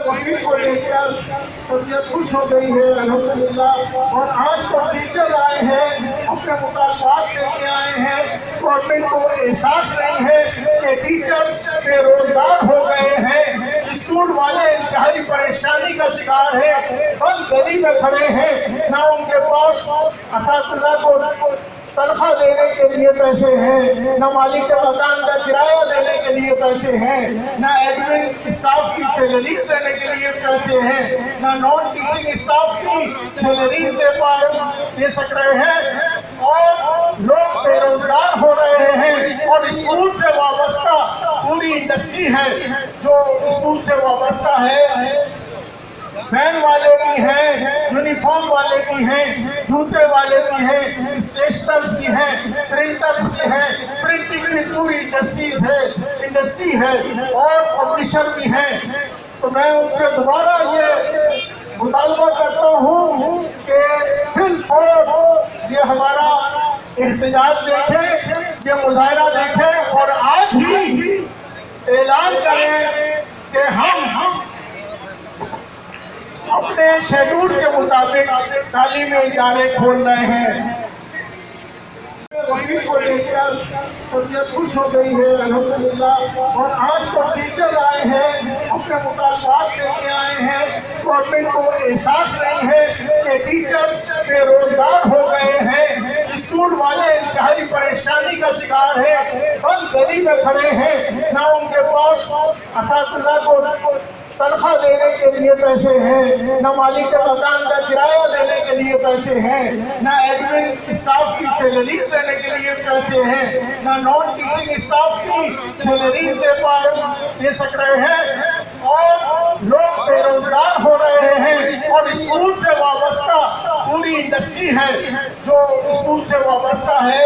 वकील को लेकर तबीयत खुश हो गई है अल्हम्दुलिल्लाह। और आज तो टीचर आए हैं, अपने मुतालबात लेके आए हैं। गवर्नमेंट को एहसास नहीं है कि टीचर्स बेरोजगार हो गए हैं, स्कूल वाले इंतहाई परेशानी का शिकार है, बंद गली में खड़े हैं, ना उनके पास असातिज़ा को तनख्वाह देने के लिए पैसे हैं, न मालिक के मकान का किराया देने के लिए पैसे हैं, न एडमिन स्टाफ की सैलरी देने के लिए पैसे हैं, न नॉन टीचिंग स्टाफ की सैलरी दे सक रहे हैं, और लोग बेरोजगार हो रहे हैं। और स्कूल से वाबस्ता पूरी इंडस्ट्री है जो स्कूल से वाबस्ता है, फैन वाले भी हैं, यूनिफॉर्म वाले भी हैं, जूते वाले भी हैं, स्टेशनर्स भी हैं, प्रिंटर्स भी हैं, प्रिंटिंग की पूरी इंडस्ट्री है और पब्लिशर भी हैं। तो मैं उनसे दोबारा ये मुतालबा करता हूँ कि फिर ये हमारा एहतजाज देखें, ये मुजाहरा देखें और आज ही ऐलान करें कि हम अपने शेड्यूल के मुताबिक तालीमी इदारे खोल रहे हैं। वकील को लेकर तबीयत खुश हो गई है अल्हम्दुलिल्लाह। और आज तो टीचर आए हैं, अपने मुतालबात लेके आए हैं। गवर्नमेंट को एहसास नहीं है कि टीचर्स बेरोजगार हो गए हैं, स्कूल वाले इंतहाई परेशानी का शिकार है, बंद गली में खड़े हैं, ना उनके पास असातिज़ा को तनख्वाह देने के लिए पैसे हैं, न मालिक के मकान का किराया देने के लिए पैसे हैं, न एडमिन स्टाफ की सैलरी देने के लिए पैसे हैं, न नॉन टीचिंग स्टाफ की सैलरी दे सक रहे हैं, और लोग बेरोजगार हो रहे हैं। और स्कूल से वाबस्ता पूरी इंडस्ट्री है जो स्कूल से वाबस्ता है,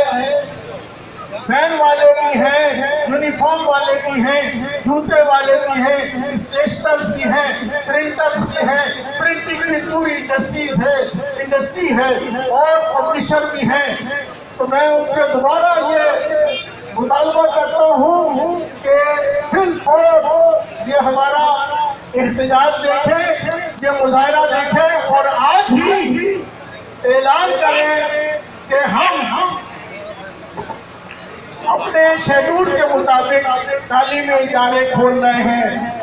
फैन वाले भी हैं, यूनिफॉर्म वाले भी हैं, जूते वाले भी हैं, स्टेशनर्स भी हैं, प्रिंटर्स भी हैं, प्रिंटिंग की पूरी इंडस्ट्री है और पब्लिशर भी हैं। तो मैं उनसे दोबारा ये मुतालबा करता हूँ कि फिर ये हमारा एहतजाज देखें, ये मुजाहरा देखें और आज ही ऐलान करें कि हम अपने शेड्यूल के मुताबिक तालीमी इदारे खोल रहे हैं।